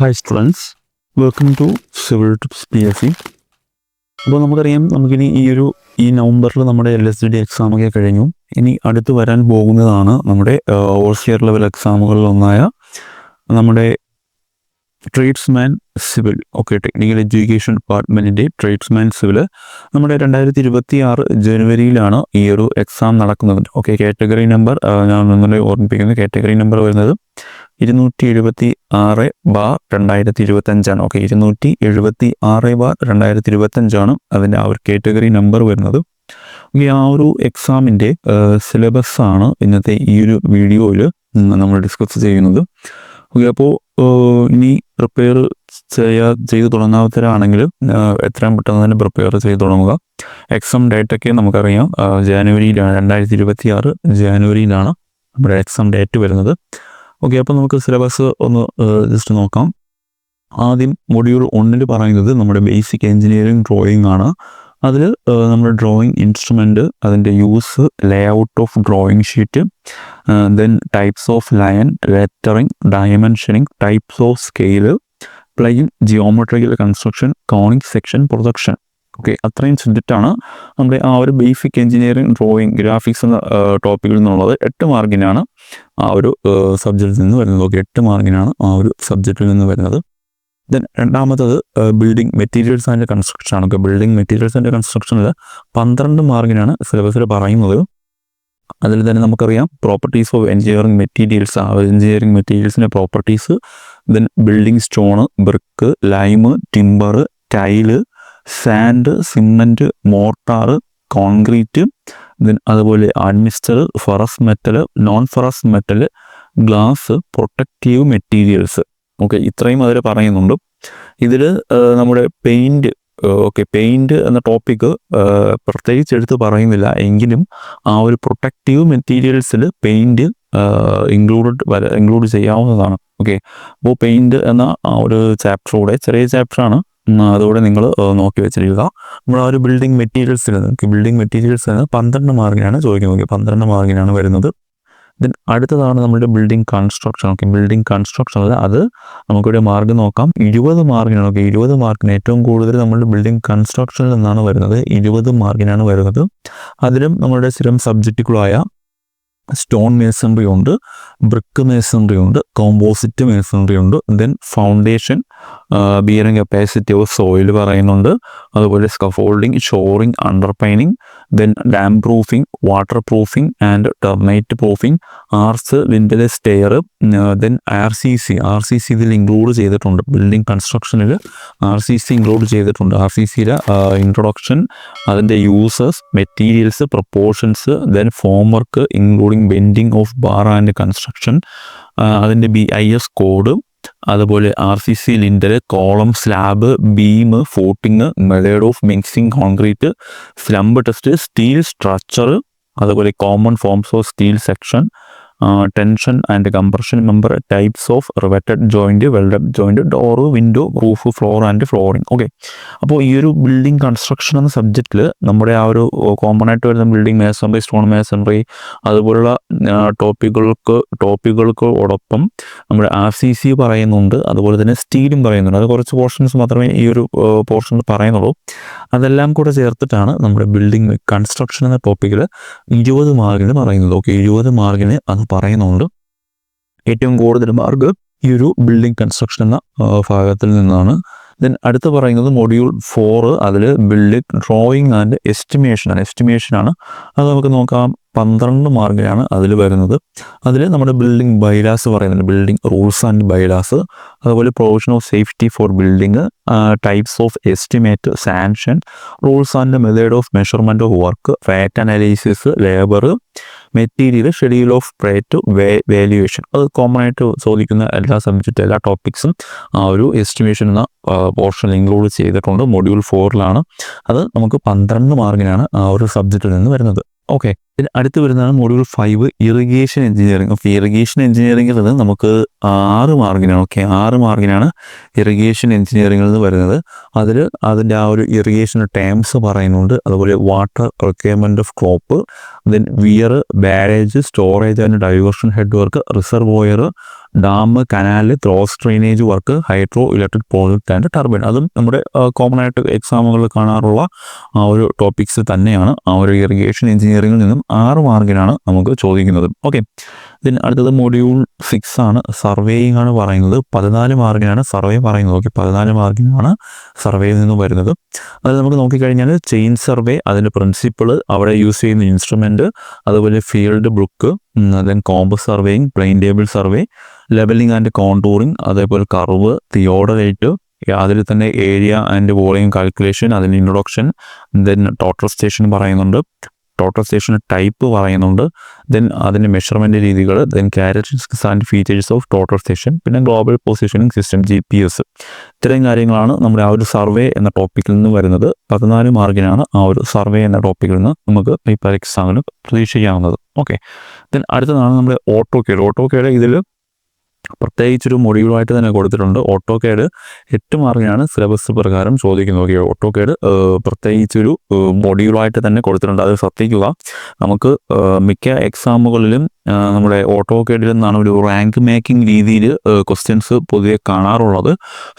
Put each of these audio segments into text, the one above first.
Hi students, welcome to civil tips PSC. അപ്പോൾ നമുക്കറിയാം, നമുക്കിനി ഈ നവംബറിൽ നമ്മുടെ LSD എക്സാമൊക്കെ കഴിഞ്ഞു. ഇനി അടുത്ത് വരാൻ പോകുന്നതാണ് നമ്മുടെ ഓവർസിയർ ലെവൽ എക്സാമുകളിലൊന്നായ നമ്മുടെ ട്രേഡ്സ്മാൻ സിവിൽ. ടെക്നിക്കൽ എഡ്യൂക്കേഷൻ ഡിപ്പാർട്ട്മെൻറ്റിൻ്റെ ട്രേഡ്സ്മാൻ സിവിൽ നമ്മുടെ 2026 ജനുവരിയിലാണ് ഈ ഒരു എക്സാം നടക്കുന്നത്. കാറ്റഗറി നമ്പർ ഞാൻ നിങ്ങളെ ഓർമ്മിപ്പിക്കുന്നത്, കാറ്റഗറി നമ്പർ വരുന്നത് 276/2025 276/2025 അതിൻ്റെ ആ ഒരു കാറ്റഗറി നമ്പർ വരുന്നത്. ആ ഒരു എക്സാമിൻ്റെ സിലബസാണ് ഇന്നത്തെ ഈ ഒരു വീഡിയോയിൽ നമ്മൾ ഡിസ്കസ് ചെയ്യുന്നത്. അപ്പോൾ ഇനി പ്രിപ്പയർ ചെയ്ത് തുടങ്ങാത്തവരാണെങ്കിൽ എത്രയും പെട്ടെന്ന് തന്നെ പ്രിപ്പയർ ചെയ്ത് തുടങ്ങുക. എക്സാം ഡേറ്റൊക്കെ നമുക്കറിയാം, ജനുവരിയിലാണ്, 2026 ജനുവരിയിലാണ് നമ്മുടെ എക്സാം ഡേറ്റ് വരുന്നത്. അപ്പോൾ നമുക്ക് സിലബസ് ഒന്ന് ജസ്റ്റ് നോക്കാം. ആദ്യം മൊഡ്യൂൾ 1 പറയുന്നത് നമ്മുടെ ബേസിക് എഞ്ചിനീയറിംഗ് ഡ്രോയിങ് ആണ്. അതിൽ നമ്മുടെ ഡ്രോയിങ് ഇൻസ്ട്രുമെൻറ്റ്, അതിൻ്റെ use, layout of drawing sheet, then types of line, lettering, dimensioning, types of scale, plane, geometrical construction, conic section, projection. അത്രയും സബ്ജക്റ്റാണ് നമ്മുടെ ആ ഒരു ബേസിക് എഞ്ചിനീയറിംഗ് ഡ്രോയിങ് ഗ്രാഫിക്സ് എന്ന ടോപ്പിക്കിൽ നിന്നുള്ളത്. 8 മാർക്കിനാണ് ആ ഒരു സബ്ജക്റ്റിൽ നിന്ന് വരുന്നത്. 8 മാർക്കിനാണ് ആ ഒരു സബ്ജക്റ്റിൽ നിന്ന് വരുന്നത്. ദെൻ രണ്ടാമത്തത് ബിൽഡിംഗ് മെറ്റീരിയൽസ് ആൻഡ് കൺസ്ട്രക്ഷൻ ആണ്. ബിൽഡിംഗ് മെറ്റീരിയൽസ് ആൻഡ് കൺസ്ട്രക്ഷനിൽ 12 മാർക്കിനാണ് സിലബസിൽ പറയുന്നത്. അതിൽ തന്നെ നമുക്കറിയാം പ്രോപ്പർട്ടീസ് ഓഫ് എഞ്ചിനീയറിംഗ് മെറ്റീരിയൽസ്, ആ എഞ്ചിനീയറിംഗ് മെറ്റീരിയൽസിൻ്റെ properties, then building stone, brick, lime, timber, tile, sand, cement, mortar, concrete, then അതുപോലെ admixture, ferrous metal, non ferrous metal, glass, protective materials. ഇത്രയും അതിൽ പറയുന്നുണ്ട്. ഇതിൽ നമ്മുടെ പെയിൻറ്റ് പെയിൻറ്റ് എന്ന ടോപ്പിക്ക് പ്രത്യേകിച്ച് എടുത്ത് പറയുന്നില്ല, എങ്കിലും ആ ഒരു പ്രൊട്ടക്റ്റീവ് മെറ്റീരിയൽസിൽ പെയിൻറ്റ് ഇൻക്ലൂഡ് ചെയ്യാവുന്നതാണ്. അപ്പോൾ പെയിൻറ്റ് എന്ന ആ ഒരു ചാപ്റ്ററൂടെ, ചെറിയ ചാപ്റ്ററാണ്, അതോടെ നിങ്ങൾ നോക്കി വെച്ചിരിക്കുക. നമ്മൾ ആ ഒരു ബിൽഡിംഗ് മെറ്റീരിയൽസിന് 12 മാർക്കിനാണ് ചോദിക്കുന്നത്. 12 മാർക്കിനാണ് വരുന്നത്. ദെൻ അടുത്തതാണ് നമ്മുടെ ബിൽഡിംഗ് കൺസ്ട്രക്ഷൻ. ബിൽഡിംഗ് കൺസ്ട്രക്ഷൻ അത് നമുക്കിവിടെ മാർക്ക് നോക്കാം. 20 മാർക്കിനാണ്. 20 മാർക്കിന് ഏറ്റവും കൂടുതൽ നമ്മുടെ ബിൽഡിംഗ് കൺസ്ട്രക്ഷനിൽ നിന്നാണ് വരുന്നത്. 20 മാർക്കിനാണ് വരുന്നത്. അതിലും നമ്മുടെ സ്ഥിരം സബ്ജക്റ്റുകളായ സ്റ്റോൺ മേസൺറി ഉണ്ട്, ബ്രിക്ക് മേസൺറി ഉണ്ട്, കോമ്പോസിറ്റ് മേസൺറി ഉണ്ട്, then foundation, bearing capacity of soil പറയുന്നുണ്ട്, അതുപോലെ scaffolding, shoring, underpinning, then damp proofing, water proofing and termite proofing, arch, lintel stair, then RCC ഇതിൽ ഇൻക്ലൂഡ് ചെയ്തിട്ടുണ്ട്. ബിൽഡിംഗ് കൺസ്ട്രക്ഷനിൽ RCC ഇൻക്ലൂഡ് ചെയ്തിട്ടുണ്ട്. RCCയിലെ ഇൻട്രൊഡക്ഷൻ, അതിൻ്റെ uses, materials, proportions, then formwork including bending of bar and construction, അതിൻ്റെ BIS code, അതുപോലെ RCC lintel, column, slab, beam, footing, method of mixing concrete, slump test, steel structure, അതുപോലെ common forms of steel section, tension and compression member, types of riveted joint, welded joint, door, window, roof, floor and flooring. അപ്പോൾ ഈ ഒരു building construction എന്ന സബ്ജക്റ്റിൽ നമ്മുടെ ആ ഒരു common ആയിട്ട് വരുന്ന ബിൽഡിംഗ് മേസൺറി, സ്റ്റോൺ മേസൺറി, അതുപോലുള്ള ടോപ്പിക്കുകൾക്കോടൊപ്പം നമ്മുടെ RCC പറയുന്നുണ്ട്, അതുപോലെ തന്നെ സ്റ്റീലും പറയുന്നുണ്ട്. അത് കുറച്ച് പോർഷൻസ് മാത്രമേ ഈ ഒരു പോർഷനിൽ പറയുന്നുള്ളൂ. അതെല്ലാം കൂടെ ചേർത്തിട്ടാണ് നമ്മുടെ ബിൽഡിംഗ് കൺസ്ട്രക്ഷൻ എന്ന ടോപ്പിക്കിൽ 20 മാർക്കിന് പറയുന്നത്. 20 മാർക്കിന് അത് പറയുന്നുണ്ട്. ഏറ്റവും കൂടുതൽ മാർക്ക് ഈ ഒരു ബിൽഡിംഗ് കൺസ്ട്രക്ഷൻ എന്ന ഭാഗത്തിൽ നിന്നാണ്. ദെൻ അടുത്ത് പറയുന്നത് മൊഡ്യൂൾ 4, അതിൽ ബിൽഡിംഗ് ഡ്രോയിങ് ആൻഡ് എസ്റ്റിമേഷനാണ്. അത് നമുക്ക് നോക്കാം. 12 മാർക്കിനാണ് അതിൽ വരുന്നത്. അതിൽ നമ്മുടെ ബിൽഡിംഗ് ബൈലാസ് പറയുന്നുണ്ട്, ബിൽഡിംഗ് റൂൾസ് ആൻഡ് ബൈലാസ്, അതുപോലെ provision of safety for building, types of estimate, sanction, rules and method of measurement of work, fat analysis, labour, material, schedule of rate, valuation. അത് കോമൺ ആയിട്ട് ചോദിക്കുന്ന എല്ലാ ടോപ്പിക്സും ആ ഒരു എസ്റ്റിമേഷൻ എന്ന പോർഷൻ ഇൻക്ലൂഡ് ചെയ്തിട്ടുണ്ട്. Module 4ലാണ്. അത് നമുക്ക് 12 മാർക്കിനാണ് ആ ഒരു സബ്ജക്റ്റിൽ നിന്ന് വരുന്നത്. പിന്നെ അടുത്ത് വരുന്നതാണ് module 5 irrigation engineering. Okay, irrigation എഞ്ചിനീയറിംഗിൽ നിന്ന് നമുക്ക് 6 മാർക്കിനാണ്. ഓക്കെ, 6 മാർക്കിനാണ് ഇറിഗേഷൻ എഞ്ചിനീയറിംഗിൽ നിന്ന് വരുന്നത്. അതിൽ അതിൻ്റെ ആ ഒരു ഇറിഗേഷൻ ടേംസ് പറയുന്നുണ്ട്. അതുപോലെ water requirement of crop, then weir, barrage, storage and diversion head work, reservoir, dam, canal, cross drainage work, hydro electric project and turbine. അതും നമ്മുടെ കോമൺ ആയിട്ട് എക്സാമുകളിൽ കാണാറുള്ള ആ ഒരു ടോപ്പിക്സ് തന്നെയാണ്. ആ ഒരു ഇറിഗേഷൻ എഞ്ചിനീയറിംഗിൽ നിന്നും 6 മാർക്കിനാണ് നമുക്ക് ചോദിക്കുന്നത്. ഓക്കെ, ഇതിന് അടുത്തത് മൊഡ്യൂൾ 6 ആണ്, സർവേയിങ് ആണ് പറയുന്നത്. 14 മാർക്കിനാണ് സർവേ പറയുന്നത്. ഓക്കെ, 14 മാർക്കിനാണ് സർവേയിൽ നിന്ന് വരുന്നത്. അത് നമുക്ക് നോക്കിക്കഴിഞ്ഞാൽ ചെയിൻ സർവേ, അതിൻ്റെ പ്രിൻസിപ്പിൾ, അവിടെ യൂസ് ചെയ്യുന്ന ഇൻസ്ട്രുമെൻറ്റ്, അതുപോലെ field book, then compass surveying, plane table survey, levelling and contouring, അതേപോലെ കർവ്, തിയോഡറേറ്റ്, അതിൽ തന്നെ ഏരിയ ആൻഡ് വോളിയം കാൽക്കുലേഷൻ, അതിൻ്റെ ഇൻട്രൊഡക്ഷൻ, ദെൻ ടോട്ടൽ സ്റ്റേഷൻ പറയുന്നുണ്ട്, ടോട്ടൽ സ്റ്റേഷൻ ടൈപ്പ് പറയുന്നുണ്ട്, ദെൻ അതിൻ്റെ മെഷർമെൻറ്റ് രീതികൾ, then characteristics and features of total station, പിന്നെ global positioning system GPS. ഇത്രയും കാര്യങ്ങളാണ് നമ്മുടെ ആ ഒരു സർവേ എന്ന ടോപ്പിക്കിൽ നിന്ന് വരുന്നത്. 14 മാർക്കിനാണ് ആ ഒരു സർവേ എന്ന ടോപ്പിക്കിൽ നിന്ന് നമുക്ക് പേപ്പർ എക്സാമിന് പ്രതീക്ഷിക്കാവുന്നത്. ഓക്കെ, ദെൻ അടുത്തതാണ് നമ്മുടെ ഓട്ടോകേഡ്. ഓട്ടോകേഡ് ഇതിൽ പ്രത്യേകിച്ചൊരു മൊഡ്യൂളായിട്ട് തന്നെ കൊടുത്തിട്ടുണ്ട്. ഓട്ടോകേഡ് 8 മാർക്കിനാണ് സിലബസ് പ്രകാരം ചോദിക്കുന്നത്. ഓക്കെ, ഓട്ടോകേഡ് പ്രത്യേകിച്ചൊരു മൊഡ്യൂളായിട്ട് തന്നെ കൊടുത്തിട്ടുണ്ട്. അത് ശ്രദ്ധിക്കുക. നമുക്ക് മിക്ക എക്സാമുകളിലും നമ്മുടെ ഓട്ടോകേഡിൽ നിന്നാണ് ഒരു റാങ്ക് മേക്കിംഗ് രീതിയിൽ ക്വസ്റ്റ്യൻസ് പൊതുവെ കാണാറുള്ളത്.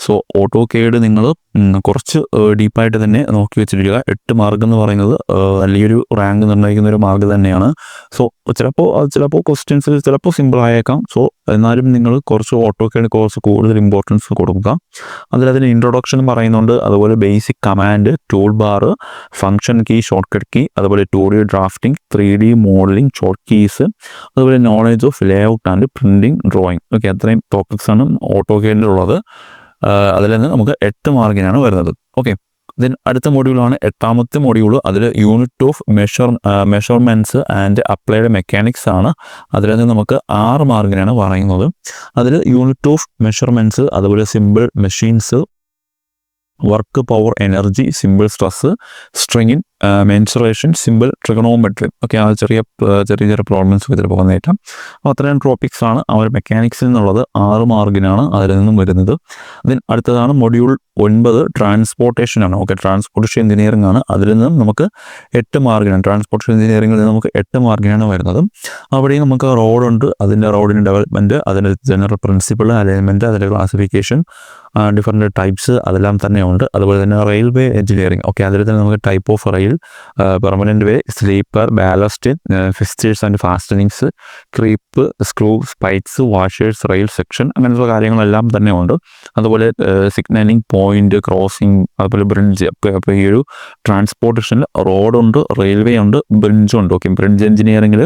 സോ ഓട്ടോകേഡ് നിങ്ങൾ കുറച്ച് ഡീപ്പായിട്ട് തന്നെ നോക്കി വെച്ചിരിക്കുക. 8 മാർക്ക് എന്ന് പറയുന്നത് വലിയൊരു റാങ്ക് നിർണ്ണയിക്കുന്ന ഒരു മാർക്ക് തന്നെയാണ്. സോ ചിലപ്പോൾ ക്വസ്റ്റ്യൻസിൽ ചിലപ്പോൾ സിമ്പിൾ ആയേക്കാം. സോ എന്നാലും നിങ്ങൾ കുറച്ച് ഓട്ടോകേഡ് കുറച്ച് കൂടുതൽ ഇമ്പോർട്ടൻസ് കൊടുക്കുക. അതിന് ഇൻട്രൊഡക്ഷൻ പറയുന്നുണ്ട്, അതുപോലെ basic command, tool bar, function key, shortcut key, അതുപോലെ 2D drafting, 3D modelling, short keys, അതുപോലെ knowledge of layout and printing, drawing. Okay, അത്രയും ടോപ്പിക്സാണ് ഓട്ടോകേഡിലുള്ളത്. അതിൽ നിന്ന് നമുക്ക് 8 മാർക്കിനാണ് വരുന്നത്. ഓക്കെ, ദെൻ അടുത്ത മൊഡ്യൂളാണ് 8ാമത്തെ മൊഡ്യൂൾ. അതിൽ unit of measurements and applied mechanics ആണ്. അതിൽ നിന്ന് നമുക്ക് 6 മാർക്കിനാണ് പറയുന്നത്. അതിൽ യൂണിറ്റ് ഓഫ് മെഷർമെൻറ്റ്സ്, അതുപോലെ simple machines, work power energy, simple stress, strain, mensuration, simple trigonometry. Okay, ആ ചെറിയ പ്രോബ്ലംസ് ഇതിൽ പോകുന്നേറ്റം. അപ്പോൾ അത്രയും ടോപ്പിക്സ് ആണ് ആ ഒരു മെക്കാനിക്സിൽ നിന്നുള്ളത്. 6 മാർക്കിനാണ് അതിൽ നിന്നും വരുന്നത്. ദെൻ അടുത്തതാണ് മൊഡ്യൂൾ 9 ട്രാൻസ്പോർട്ടേഷൻ ആണ്. ഓക്കെ, ട്രാൻസ്പോർട്ടേഷൻ എഞ്ചിനീയറിംഗ് ആണ്. അതിൽ നിന്നും നമുക്ക് 8 മാർക്കിനാണ്. ട്രാൻസ്പോർട്ടേഷൻ എഞ്ചിനീയറിംഗിൽ നിന്ന് നമുക്ക് 8 മാർക്കിനാണ് വരുന്നത്. അവിടെയും നമുക്ക് റോഡുണ്ട്, അതിൻ്റെ റോഡിൻ്റെ ഡെവലപ്മെൻറ്റ്, അതിൻ്റെ ജനറൽ പ്രിൻസിപ്പിൾ, അലൈൻമെൻറ്റ്, അതിൻ്റെ ക്ലാസിഫിക്കേഷൻ, ഡിഫറെൻറ്റ് ടൈപ്സ് അതെല്ലാം തന്നെ ഉണ്ട്. അതുപോലെ തന്നെ റെയിൽവേ എഞ്ചിനീയറിംഗ്. ഓക്കെ, അതിൽ തന്നെ നമുക്ക് type of rail, permanent way, sleeper, ballast, fixtures and fastenings, creep, screw, spikes, washers, rail section, അങ്ങനെയുള്ള കാര്യങ്ങളെല്ലാം തന്നെ ഉണ്ട്. അതുപോലെ സിഗ്നലിംഗ്, പോയിന്റ്, ക്രോസിംഗ്, അതുപോലെ ബ്രിഡ്ജ്. അപ്പോൾ ഈ ഒരു ട്രാൻസ്പോർട്ടേഷനിൽ റോഡുണ്ട്, റെയിൽവേ ഉണ്ട്, ബ്രിഡ്ജുണ്ട്. ഓക്കെ, ബ്രിഡ്ജ് എഞ്ചിനീയറിംഗിൽ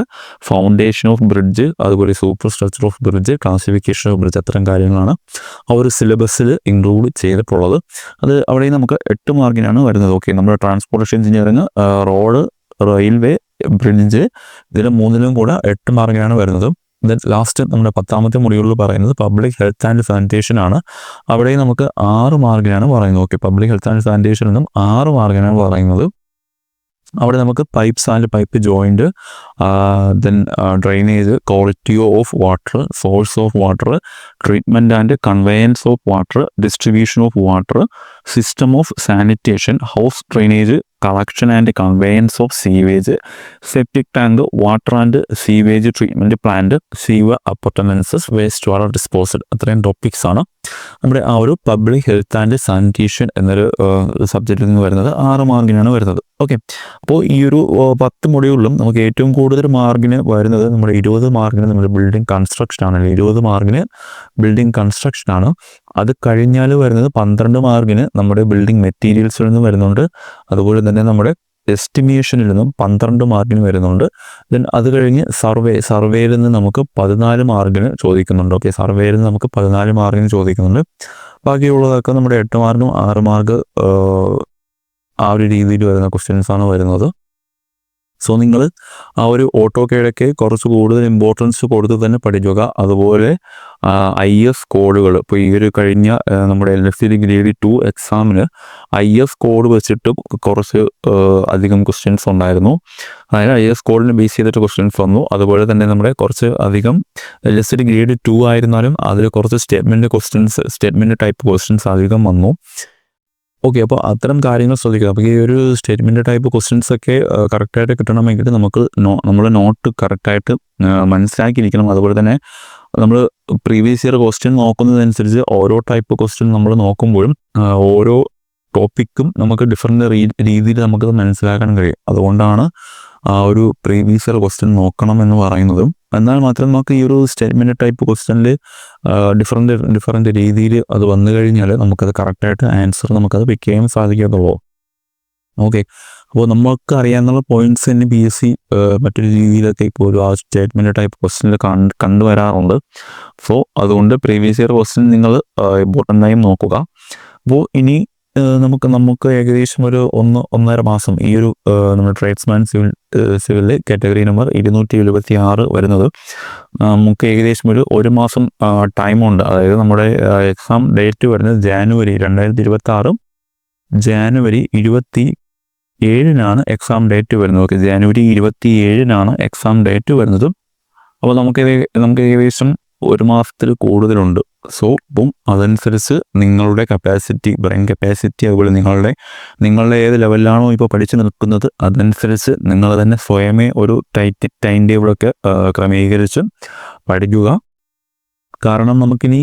ഫൗണ്ടേഷൻ ഓഫ് ബ്രിഡ്ജ്, അതുപോലെ super structure of bridge, classification of bridge, അത്തരം കാര്യങ്ങളാണ് ആ ഒരു സിലബസിൽ ഇൻക്ലൂഡ് ചെയ്തിട്ടുള്ളത്. അത് അവിടെ നമുക്ക് 8 മാർക്കിനാണ് വരുന്നത്. ഓക്കെ, നമ്മുടെ transportation engineering, road, railway, bridge, ഇതിൽ 3ലും കൂടെ 8 മാർക്കിനാണ് വരുന്നത്. ദെൻ ലാസ്റ്റ് നമ്മുടെ 10ാമത്തെ മൊഡ്യൂളിൽ പറയുന്നത് പബ്ലിക് ഹെൽത്ത് ആൻഡ് സാനിറ്റേഷൻ ആണ്. അവിടെ നമുക്ക് 6 മാർക്കിനാണ് പറയുന്നത്. ഓക്കെ, പബ്ലിക് ഹെൽത്ത് ആൻഡ് സാനിറ്റേഷനിൽ നിന്നും 6 മാർക്കിനാണ് പറയുന്നത്. അവിടെ നമുക്ക് pipes and pipe joint, then drainage, quality of water, source of water, treatment and conveyance of water, distribution of water, system of sanitation, house drainage, collection and conveyance of sewage, septic tank, water and sewage treatment plant, sewer appurtenances, waste water disposal. അത്രയും topics ആണ് നമ്മുടെ ആ ഒരു public health and sanitation എന്നൊരു സബ്ജക്റ്റിൽ നിന്ന് വരുന്നത്. 6 മാർക്കിനാണ് വരുന്നത്. Okay, അപ്പോൾ ഈ ഒരു 10 മൊഡ്യൂളിലും നമുക്ക് ഏറ്റവും കൂടുതൽ മാർക്കിന് വരുന്നത് നമ്മുടെ 20 മാർക്കിന് നമ്മുടെ ബിൽഡിംഗ് കൺസ്ട്രക്ഷൻ ആണ്. 20 മാർക്കിന് ബിൽഡിംഗ് കൺസ്ട്രക്ഷൻ ആണ്. അത് കഴിഞ്ഞാൽ വരുന്നത് 12 മാർക്കിന് നമ്മുടെ ബിൽഡിംഗ് മെറ്റീരിയൽസിൽ നിന്ന് വരുന്നുണ്ട്. അതുപോലെ തന്നെ നമ്മുടെ എസ്റ്റിമേഷനിൽ നിന്നും 12 മാർക്കിന് വരുന്നുണ്ട്. ദെൻ അത് കഴിഞ്ഞ് സർവേയിൽ നിന്ന് നമുക്ക് 14 മാർക്കിന് ചോദിക്കുന്നുണ്ട്. ഓക്കെ, സർവേയിൽ നിന്ന് നമുക്ക് 14 മാർക്കിന് ചോദിക്കുന്നുണ്ട്. ബാക്കിയുള്ളതൊക്കെ നമ്മുടെ 8 മാർക്കും 6 മാർക്ക് ആ ഒരു രീതിയിൽ വരുന്ന ക്വസ്റ്റ്യൻസാണ് വരുന്നത്. സോ നിങ്ങൾ ആ ഒരു ഓട്ടോ കേഡൊക്കെ കുറച്ച് കൂടുതൽ ഇമ്പോർട്ടൻസ് കൊടുത്ത് തന്നെ പഠിക്കുക. അതുപോലെ IS കോഡുകൾ ഇപ്പോൾ ഈ ഒരു കഴിഞ്ഞ നമ്മുടെ LSTD ഗ്രേഡ് 2 എക്സാമിന് IS കോഡ് വെച്ചിട്ട് കുറച്ച് അധികം ക്വസ്റ്റ്യൻസ് ഉണ്ടായിരുന്നു. അതായത് IS കോഡിനെ ബേസ് ചെയ്തിട്ട് ക്വസ്റ്റ്യൻസ് വന്നു. അതുപോലെ തന്നെ നമ്മുടെ കുറച്ച് അധികം LSTD ഗ്രേഡ് 2 ആയിരുന്നാലും അതിൽ കുറച്ച് സ്റ്റേറ്റ്മെൻറ്റ് ടൈപ്പ് ക്വസ്റ്റ്യൻസ് അധികം വന്നു. ഓക്കെ, അപ്പോൾ അത്തരം കാര്യങ്ങൾ ശ്രദ്ധിക്കുക. അപ്പോൾ ഈ ഒരു സ്റ്റേറ്റ്മെൻറ്റ് ടൈപ്പ് ക്വസ്റ്റ്യൻസ് ഒക്കെ കറക്റ്റായിട്ട് കിട്ടണമെങ്കിൽ നമുക്ക് നമ്മൾ നോട്ട് കറക്റ്റായിട്ട് മനസ്സിലാക്കിയിരിക്കണം. അതുപോലെ തന്നെ നമ്മൾ പ്രീവിയസ് ഇയർ ക്വസ്റ്റ്യൻ നോക്കുന്നതനുസരിച്ച് ഓരോ ടൈപ്പ് ക്വസ്റ്റ്യൻ നമ്മൾ നോക്കുമ്പോഴും ഓരോ ടോപ്പിക്കും നമുക്ക് ഡിഫറെൻ്റ് രീതിയിൽ നമുക്കത് മനസ്സിലാക്കാൻ കഴിയും. അതുകൊണ്ടാണ് ആ ഒരു പ്രീവിയസ് ഇയർ ക്വസ്റ്റ്യൻ നോക്കണം എന്ന് പറയുന്നതും. എന്നാൽ മാത്രം നമുക്ക് ഈ ഒരു സ്റ്റേറ്റ്മെൻറ്റ് ടൈപ്പ് ക്വസ്റ്റ്യനിൽ ഡിഫറെൻ്റ് രീതിയിൽ അത് വന്നു കഴിഞ്ഞാൽ നമുക്കത് കറക്റ്റായിട്ട് ആൻസർ നമുക്കത് പിക്ക് ചെയ്യാൻ സാധിക്കത്തുള്ളൂ. ഓക്കെ, അപ്പോൾ നമുക്ക് അറിയാവുന്ന പോയിന്റ്സ് തന്നെ PSC മറ്റൊരു രീതിയിലൊക്കെ ഇപ്പോൾ ഒരു ആ സ്റ്റേറ്റ്മെൻറ്റ് ടൈപ്പ് ക്വസ്റ്റ്യനിൽ കണ്ടുവരാറുണ്ട്. സോ അതുകൊണ്ട് പ്രീവിയസ് ഇയർ ക്വസ്റ്റ്യൻ നിങ്ങൾ ഇമ്പോർട്ടൻ്റായും നോക്കുക. അപ്പോൾ ഇനി നമുക്ക് ഏകദേശം ഒരു 1.5 മാസം ഈ ഒരു നമ്മുടെ ട്രേഡ്സ്മാൻ സിവിലിൽ കാറ്റഗറി നമ്പർ 276 വരുന്നത് നമുക്ക് ഏകദേശം ഒരു മാസം ടൈമുണ്ട്. അതായത് നമ്മുടെ എക്സാം ഡേറ്റ് വരുന്നത് ജാനുവരി 2026 ജാനുവരി 27-നാണ് എക്സാം ഡേറ്റ് വരുന്നത്. ഓക്കെ, ജാനുവരി 27-നാണ് എക്സാം ഡേറ്റ് വരുന്നത്. അപ്പോൾ നമുക്ക് ഏകദേശം ഒരു മാസത്തിൽ കൂടുതലുണ്ട്. സോ അപ്പം അതനുസരിച്ച് നിങ്ങളുടെ ബ്രെയിൻ കപ്പാസിറ്റി അതുപോലെ നിങ്ങളുടെ ഏത് ലെവലിലാണോ ഇപ്പോൾ പഠിച്ചു നിൽക്കുന്നത് അതനുസരിച്ച് നിങ്ങൾ തന്നെ സ്വയമേ ഒരു ടൈം ടേബിളൊക്കെ ക്രമീകരിച്ച് പഠിക്കുക. കാരണം നമുക്കിനി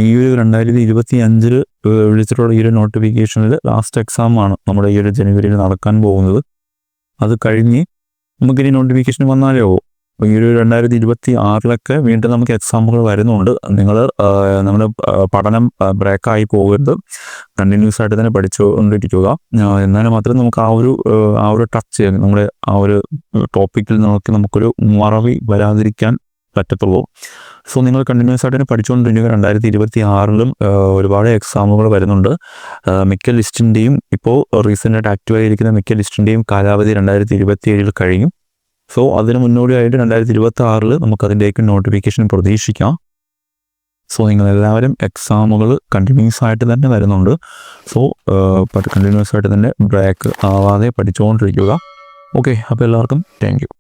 ഈ ഒരു 2025 വിളിച്ചിട്ടുള്ള ഈ ഒരു നോട്ടിഫിക്കേഷനിൽ ലാസ്റ്റ് എക്സാമാണ് നമ്മുടെ ഈ ഒരു ജനുവരിയിൽ നടക്കാൻ പോകുന്നത്. അത് കഴിഞ്ഞ് നമുക്കിനി നോട്ടിഫിക്കേഷൻ വന്നാലേ ഈ ഒരു 2026 വീണ്ടും നമുക്ക് എക്സാമുകൾ വരുന്നുണ്ട്. നമ്മുടെ പഠനം ബ്രേക്കായി പോകരുത്. കണ്ടിന്യൂസ് ആയിട്ട് തന്നെ പഠിച്ചുകൊണ്ടിരിക്കുക. എന്നാൽ മാത്രമേ നമുക്ക് ആ ഒരു ടച്ച് നമ്മുടെ ആ ഒരു ടോപ്പിക്കിൽ നമുക്കൊരു മറവി വരാതിരിക്കാൻ പറ്റത്തുള്ളൂ. സോ നിങ്ങൾ കണ്ടിന്യൂസ് ആയിട്ട് തന്നെ പഠിച്ചുകൊണ്ടിരിക്കുക. 2026-ലും ഒരുപാട് എക്സാമുകൾ വരുന്നുണ്ട്. മിക്ക ലിസ്റ്റിൻ്റെയും ഇപ്പോൾ റീസെൻ്റായിട്ട് ആക്റ്റീവായിരിക്കുന്ന മിക്ക ലിസ്റ്റിൻ്റെയും കാലാവധി 2027 കഴിയും. സോ അതിന് മുന്നോടിയായിട്ട് 2026 നമുക്കതിൻ്റെയൊക്കെ നോട്ടിഫിക്കേഷൻ പ്രതീക്ഷിക്കാം. സോ നിങ്ങളെല്ലാവരും എക്സാമുകൾ കണ്ടിന്യൂസ് ആയിട്ട് തന്നെ വരുന്നുണ്ട്. സോ കണ്ടിന്യൂസ് ആയിട്ട് തന്നെ ബ്രേക്ക് ആവാതെ പഠിച്ചുകൊണ്ടിരിക്കുക. ഓക്കെ, അപ്പോൾ എല്ലാവർക്കും താങ്ക് യു.